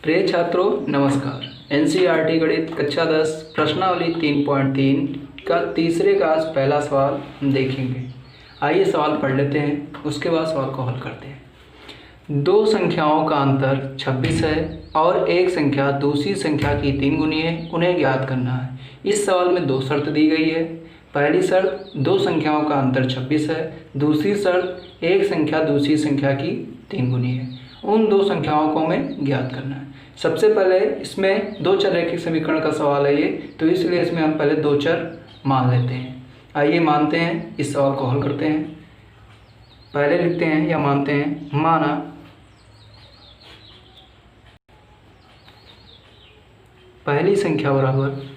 प्रिय छात्रों नमस्कार। एनसीईआरटी गणित कक्षा 10 प्रश्नावली 3.3 का तीसरे का आज पहला सवाल हम देखेंगे। आइए सवाल पढ़ लेते हैं, उसके बाद सवाल को हल करते हैं। दो संख्याओं का अंतर 26 है और एक संख्या दूसरी संख्या की 3 गुनी है, उन्हें ज्ञात करना है। इस सवाल में दो शर्त दी गई है। पहली शर्त दो संख्याओं का अंतर 26 है, दूसरी शर्त एक संख्या दूसरी संख्या की 3 गुनी है। उन दो संख्याओं को हमें ज्ञात करना है। सबसे पहले इसमें दो चर रैखिक समीकरण का सवाल है ये, तो इसलिए इसमें हम पहले दो चर मान लेते हैं। आइए मानते हैं, इस सवाल को हल करते हैं। पहले लिखते हैं या मानते हैं, माना पहली संख्या बराबर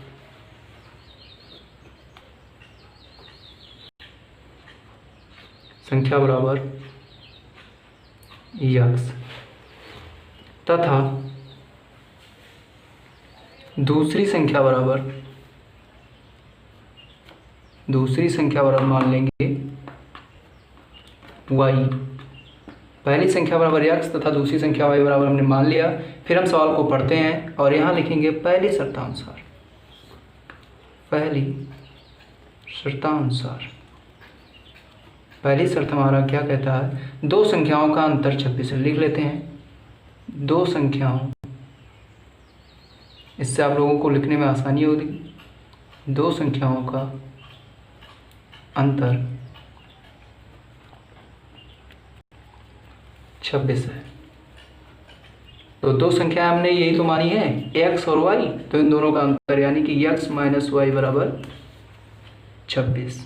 यक्स तथा दूसरी संख्या बराबर मान लेंगे वाई। पहली संख्या बराबर यक्स तथा दूसरी संख्या वाई बराबर हमने मान लिया। फिर हम सवाल को पढ़ते हैं और यहाँ लिखेंगे पहली शर्तानुसार। पहली शर्त हमारा क्या कहता है, दो संख्याओं का अंतर 26 है। लिख लेते हैं दो संख्याओं, इससे आप लोगों को लिखने में आसानी होगी। दो संख्याओं का अंतर 26 है। तो दो संख्या हमने यही तो मानी है, x और y, तो इन दोनों का अंतर यानी कि x माइनस वाई बराबर 26,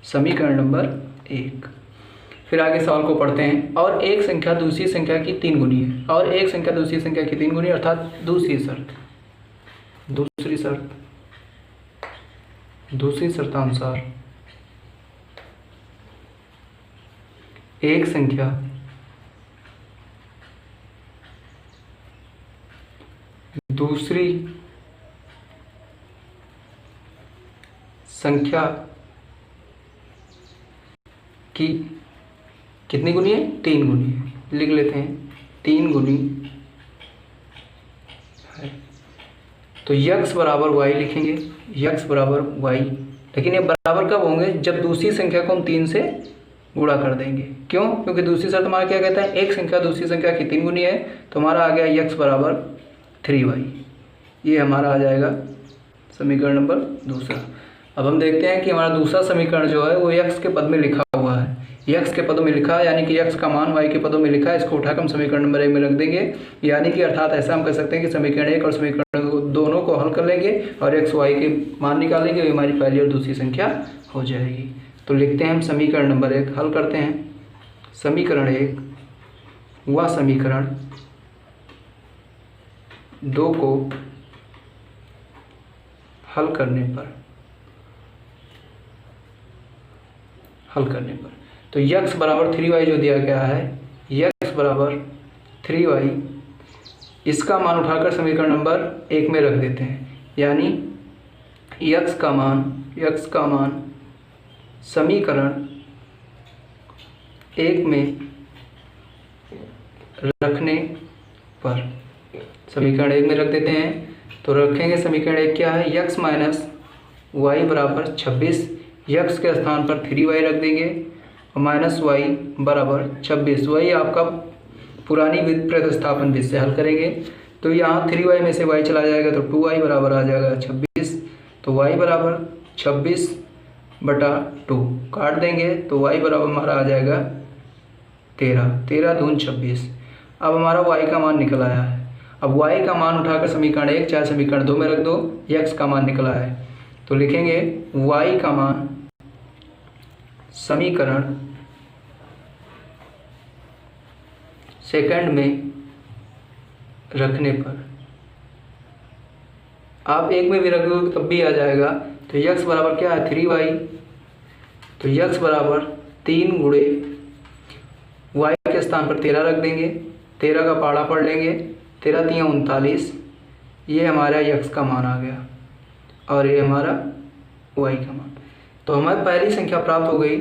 समीकरण नंबर 1। फिर आगे सवाल को पढ़ते हैं। और एक संख्या दूसरी संख्या की 3 गुनी है, और एक संख्या दूसरी संख्या की 3 गुनी अर्थात दूसरी शर्तानुसार एक संख्या दूसरी संख्या की कितनी गुनी है, 3 गुनी है। लिख लेते हैं 3 गुनी है। तो यक्स बराबर वाई लिखेंगे, यक्स बराबर वाई। लेकिन ये बराबर कब होंगे, जब दूसरी संख्या को हम 3 से गुणा कर देंगे। क्यों? क्योंकि दूसरी शर्त हमारा क्या कहता है, एक संख्या दूसरी संख्या की 3 गुनी है। तो हमारा आ गया यक्स बराबर 3y। ये हमारा आ जाएगा समीकरण नंबर दूसरा। अब हम देखते हैं कि हमारा दूसरा समीकरण जो है वो यक्स के पद में लिखा हुआ है। यक्स के पदों में लिखा है, यानी कि यक्स का मान वाई के पदों में लिखा है। इसको उठाकर हम समीकरण नंबर 1 में रख देंगे। यानी कि अर्थात ऐसा हम कह सकते हैं कि समीकरण 1 और समीकरण दोनों को हल कर लेंगे और एक्स वाई के मान निकालेंगे। ये हमारी पहली और दूसरी संख्या हो जाएगी। तो लिखते हैं हम समीकरण नंबर 1, हल करते हैं। समीकरण 1 व समीकरण 2 को हल करने पर तो यक्स बराबर 3y जो दिया गया है, यक्स बराबर 3y, इसका मान उठाकर समीकरण नंबर 1 में रख देते हैं। यानी यक्स का मान समीकरण 1 में रखने पर, समीकरण 1 में रख देते हैं। तो रखेंगे समीकरण 1 क्या है, यक्स माइनस वाई बराबर 26। यक्स के स्थान पर 3y रख देंगे और माइनस वाई बराबर 26। वही आपका पुरानी प्रतिस्थापन विधि से हल करेंगे। तो यहाँ 3y में से y चला जाएगा तो 2y बराबर आ जाएगा 26। तो y बराबर 26/2 काट देंगे तो y बराबर हमारा आ जाएगा 13 दूनी 26। अब हमारा y का मान निकल आया है। अब y का मान उठाकर समीकरण 1 चाहे समीकरण 2 में रख दो, x का मान निकला है। तो लिखेंगे y का मान समीकरण सेकंड में रखने पर, आप 1 में भी रख दो तब भी आ जाएगा। तो यक्स बराबर क्या है, 3y। तो यक्स बराबर 3 गुणे y के स्थान पर 13 रख देंगे, 13 का पाड़ा पढ़ लेंगे, 13 3 39। ये हमारा यक्स का मान आ गया और ये हमारा y का मान। तो हमें पहली संख्या प्राप्त हो गई।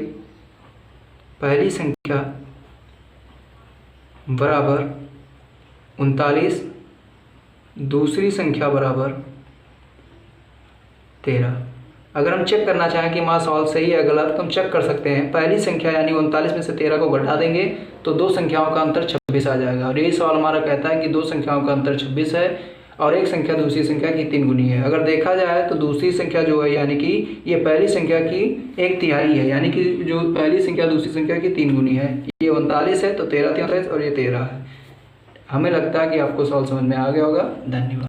पहली संख्या बराबर 39 दूसरी संख्या बराबर 13। अगर हम चेक करना चाहें कि माँ सॉल्व सही है गलत तो हम चेक कर सकते हैं। पहली संख्या यानी 39 में से 13 को घटा देंगे तो दो संख्याओं का अंतर 26 आ जाएगा। और यही सवाल हमारा कहता है कि दो संख्याओं का अंतर 26 है और एक संख्या दूसरी संख्या की 3 गुनी है। अगर देखा जाए तो दूसरी संख्या जो है यानी कि ये पहली संख्या की 1/3 है, यानी कि जो पहली संख्या दूसरी संख्या की 3 गुनी है। ये 39 है तो 13 39 और ये 13 है। हमें लगता है कि आपको सवाल समझ में आ गया होगा। धन्यवाद।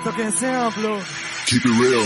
तो कैसे हैं आप लोग? Keep it real.